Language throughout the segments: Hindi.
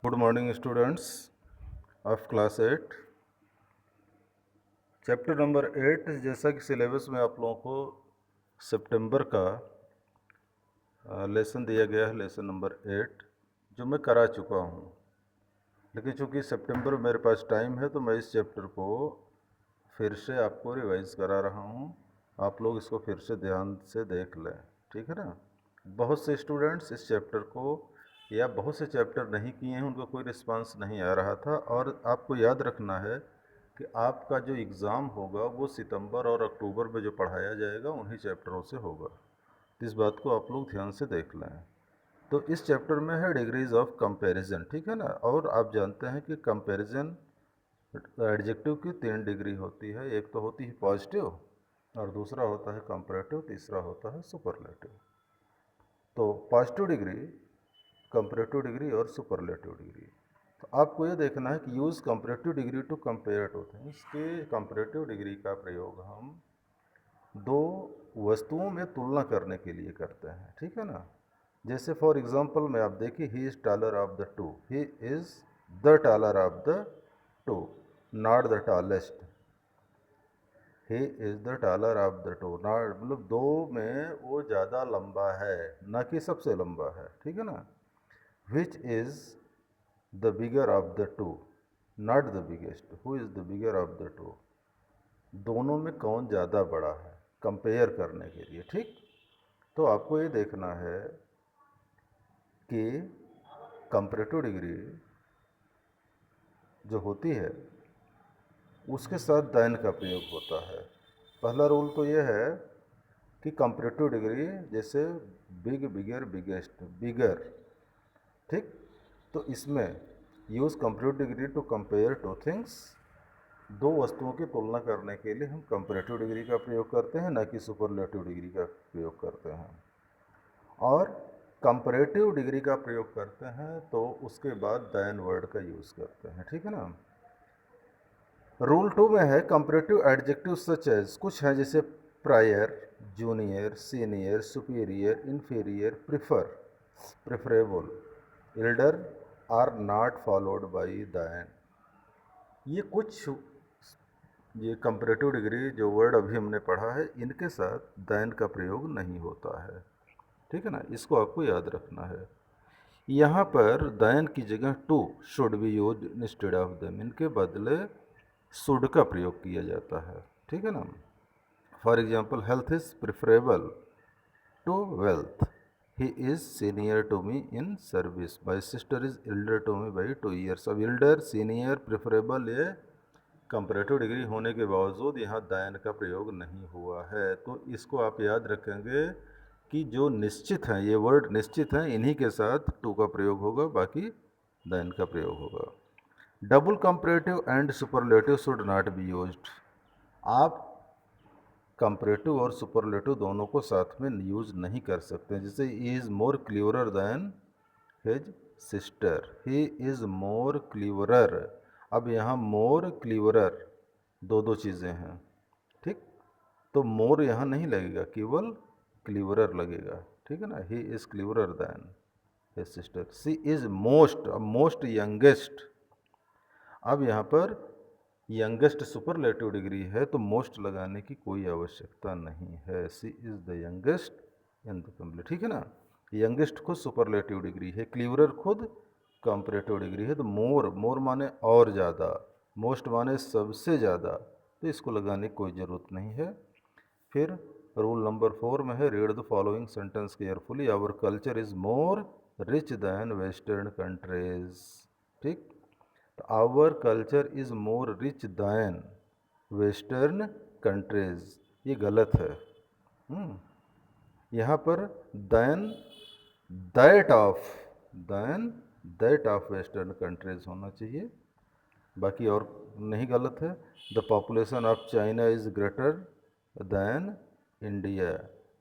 Good morning students of class 8। Chapter number 8 जैसा कि सिलेबस में आप लोगों को सितंबर का लेसन दिया गया है, लेसन नंबर 8 जो मैं करा चुका हूँ। लेकिन चूँकि सितंबर में मेरे पास टाइम है तो मैं इस चैप्टर को फिर से आपको रिवाइज करा रहा हूँ। आप लोग इसको फिर से ध्यान से देख लें, ठीक है ना। बहुत से स्टूडेंट्स इस चैप्टर को या बहुत से चैप्टर नहीं किए हैं, उनको कोई रिस्पांस नहीं आ रहा था। और आपको याद रखना है कि आपका जो एग्ज़ाम होगा वो सितंबर और अक्टूबर में जो पढ़ाया जाएगा उन्हीं चैप्टरों से होगा। इस बात को आप लोग ध्यान से देख लें। तो इस चैप्टर में है डिग्रीज ऑफ कंपैरिजन, ठीक है ना। और आप जानते हैं कि कंपैरिजन एडजेक्टिव की 3 डिग्री होती है। एक तो होती है पॉजिटिव और दूसरा होता है कंपैरेटिव, तीसरा होता है सुपरलेटिव। तो पॉजिटिव डिग्री, कंपैरेटिव डिग्री और सुपरलेटिव डिग्री। तो आपको ये देखना है कि use comparative degree to compare two things, के कंपैरेटिव डिग्री का प्रयोग हम दो वस्तुओं में तुलना करने के लिए करते हैं, ठीक है ना। जैसे फॉर एग्जांपल में आप देखिए, he is taller of the two, he is the taller of the two, not the tallest. He is the taller of the two, not मतलब दो में वो ज़्यादा लंबा है, ना कि सबसे लंबा है, ठीक है ना। Which is the bigger of the two, not the biggest, who is the bigger of the two. दोनों में कौन ज़्यादा बड़ा है, कंपेयर करने के लिए, ठीक। तो आपको ये देखना है कि कंपैरेटिव डिग्री जो होती है उसके साथ दैन का प्रयोग होता है। पहला रूल तो ये है कि कंपैरेटिव डिग्री जैसे बिग, बिगर, बिगेस्ट, बिगर, ठीक। तो इसमें use comparative degree to compare two things, दो वस्तुओं की तुलना करने के लिए हम कंपैरेटिव डिग्री का प्रयोग करते हैं, ना कि सुपरलेटिव डिग्री का प्रयोग करते हैं। और कंपैरेटिव डिग्री का प्रयोग करते हैं तो उसके बाद दैन वर्ड का यूज़ करते हैं, ठीक है ना। रूल 2 में है कंपैरेटिव एडजेक्टिव सच एज, कुछ हैं जैसे prior, junior, senior, superior, inferior, prefer, preferable, elder are not followed by than. ये कुछ ये कंपैरेटिव डिग्री जो वर्ड अभी हमने पढ़ा है इनके साथ दैन का प्रयोग नहीं होता है, ठीक है ना। इसको आपको याद रखना है। यहाँ पर दैन की जगह to should be used instead of them, इनके बदले शुड का प्रयोग किया जाता है, ठीक है ना। For example, health is preferable to wealth, he is senior to me in service, my sister is elder to me by 2 years. अब एल्डर, सीनियर, प्रिफरेबल ये कंपैरेटिव डिग्री होने के बावजूद यहाँ दैन का प्रयोग नहीं हुआ है। तो इसको आप याद रखेंगे कि जो निश्चित हैं, ये वर्ड निश्चित हैं, इन्हीं के साथ टू का प्रयोग होगा, बाकी दैन का प्रयोग होगा। Double comparative and superlative should not be used. आप कंपैरेटिव और सुपरलेटिव दोनों को साथ में यूज नहीं कर सकते। जैसे he is more cleverer than his sister, he is more cleverer. अब यहाँ मोर, क्लीवरर दो दो चीज़ें हैं, ठीक। तो मोर यहाँ नहीं लगेगा, केवल क्लीवरर लगेगा, ठीक है ना। He is cleverer than his sister, she is most, अब मोस्ट यंगेस्ट। अब यहाँ पर यंगेस्ट सुपरलेटिव डिग्री है तो मोस्ट लगाने की कोई आवश्यकता नहीं है। She is the youngest in the family, ठीक है ना। यंगेस्ट खुद सुपरलेटिव डिग्री है, क्लीवरर खुद कंपैरेटिव डिग्री है। तो मोर, मोर माने और ज़्यादा, मोस्ट माने सबसे ज़्यादा, तो इसको लगाने की कोई ज़रूरत नहीं है। फिर रूल नंबर 4 में है, read the following sentence carefully, our culture is more rich than western countries, ठीक। तो our culture is more rich than western countries, ये गलत है। यहाँ पर than than that of western countries होना चाहिए, बाकी और नहीं गलत है। The population of China is greater than India,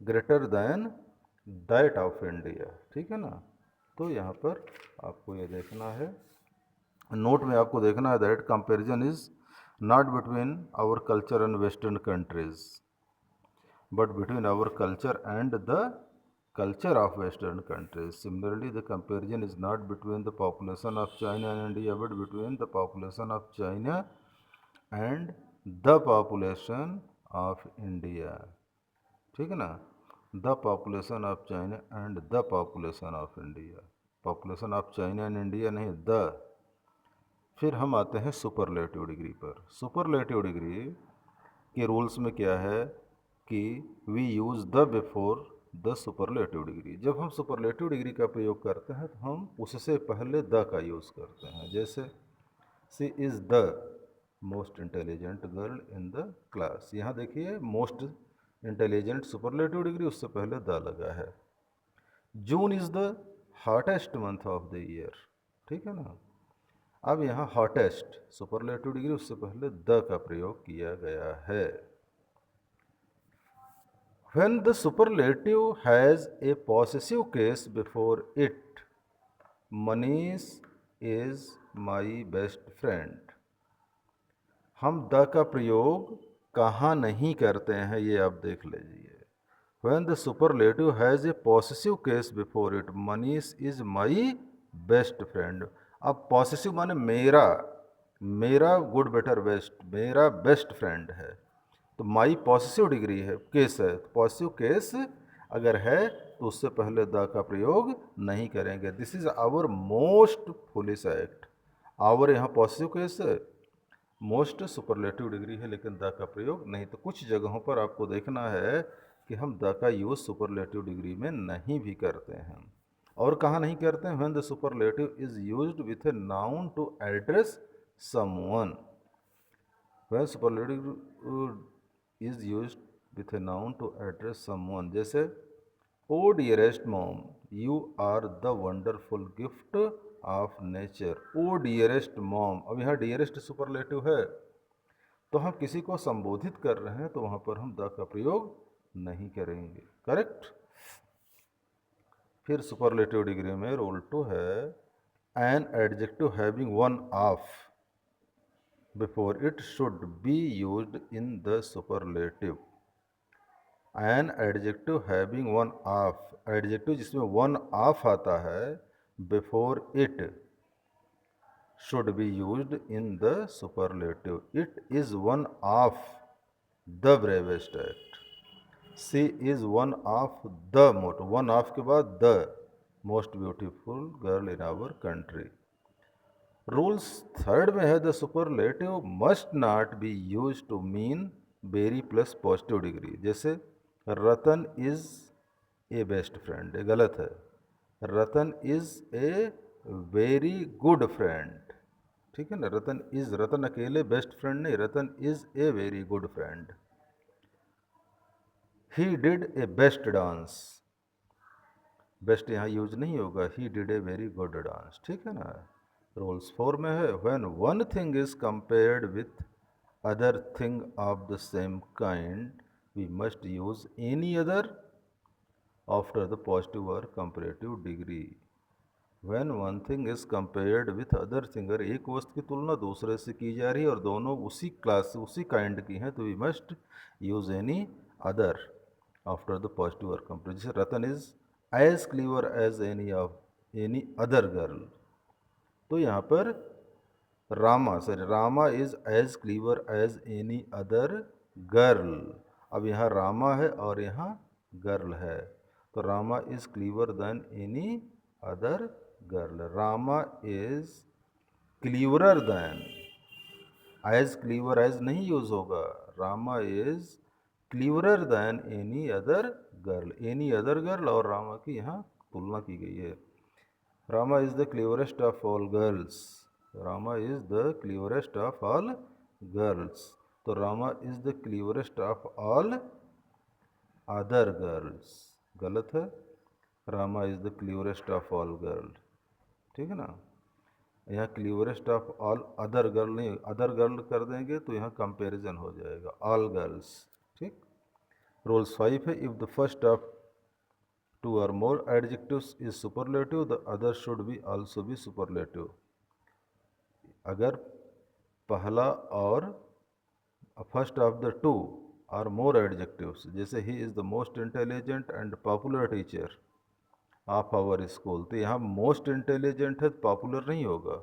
greater than that of India, ठीक है ना। तो यहाँ पर आपको ये देखना है, नोट में आपको देखना है that comparison is not between our culture and western countries but between our culture and the culture of Western countries. Similarly, the comparison is not between the population of China and India, but between the population of China and the population of India. ठीक है ना, the population of China and the population of India, population of China and India नहीं, द। फिर हम आते हैं सुपरलेटिव डिग्री पर। सुपरलेटिव डिग्री के रूल्स में क्या है कि we use the before the superlative degree. जब हम सुपरलेटिव डिग्री का प्रयोग करते हैं तो हम उससे पहले द का यूज़ करते हैं। जैसे she is the most intelligent girl in the class, यहाँ देखिए मोस्ट इंटेलिजेंट सुपरलेटिव डिग्री, उससे पहले द लगा है। June is the hottest month of the year, ठीक है ना। अब यहाँ हॉटेस्ट सुपरलेटिव डिग्री, उससे पहले द का प्रयोग किया गया है। When the superlative has a possessive case before it, Manish is my best friend। हम द का प्रयोग कहाँ नहीं करते हैं ये आप देख लीजिए। When the superlative has a possessive case before it, Manish is my best friend। अब possessive माने मेरा, मेरा गुड बेटर बेस्ट, मेरा बेस्ट फ्रेंड है, तो माई पॉसेसिव डिग्री है, केस है, तो पॉसेसिव केस अगर है तो उससे पहले द का प्रयोग नहीं करेंगे। This is our most foolish act. Our यहाँ पॉसेसिव केस है, मोस्ट सुपरलेटिव डिग्री है, लेकिन द का प्रयोग नहीं। तो कुछ जगहों पर आपको देखना है कि हम द का यूज़ सुपरलेटिव डिग्री में नहीं भी करते हैं। और कहाँ नहीं करते हैं? When the superlative is used with a noun to address someone. When superlative is used with a noun to address someone। जैसे O dearest mom, you are the wonderful gift of nature. O dearest mom, अब यहाँ डियरेस्ट सुपरलेटिव है, तो हम किसी को संबोधित कर रहे हैं तो वहाँ पर हम द का प्रयोग नहीं करेंगे। करेक्ट। फिर सुपरलेटिव डिग्री में रूल 2 है, an adjective having one of before it should be used in the superlative। an adjective having one of, adjective जिसमें one of आता है, before it should be used in the superlative। it is one of the bravest act। she is one of the most, one of के बाद the most beautiful girl in our country। Rules 3rd में है, the superlative must not be use to mean very plus positive degree. जैसे Ratan is a best friend, ये गलत है। Ratan is a very good friend, ठीक है ना। रतन अकेले बेस्ट फ्रेंड नहीं, Ratan is a very good friend. He did a best dance, best यहाँ यूज नहीं होगा, he did a very good dance, ठीक है ना। रूल्स 4 में है, when one thing is compared with other thing of the same kind we must use any other after the positive और comparative degree. When one thing is compared with other thing, अगर एक वस्तु की तुलना दूसरे से की जा रही है और दोनों उसी क्लास उसी काइंड की हैं, तो we must use any other after the positive और कंपेरेटिव। जैसे Ratan is as clever as any other girl, तो यहाँ पर Rama is as clever as any other girl. अब यहाँ रामा है और यहाँ गर्ल है, तो Rama is clever than any other girl. Rama is cleverer than, as clever as नहीं यूज होगा, Rama is cleverer than any other girl. Any other girl और रामा की यहाँ तुलना की गई है। Rama is the cleverest of all girls। Rama is the cleverest of all girls। तो Rama is the cleverest of all other girls, गलत है। Rama is the cleverest of all girls, ठीक है ना। यहाँ cleverest of all other girl नहीं, other girl कर देंगे तो यहाँ कंपैरिजन हो जाएगा, all girls, ठीक। रूल्स 5 है, if the first of two or more adjectives is superlative, the other should be also be superlative। अगर पहला और first of the 2 or more adjectives, जैसे he is the most intelligent and popular teacher, of our school. तो यहाँ मोस्ट इंटेलिजेंट है, पॉपुलर नहीं होगा।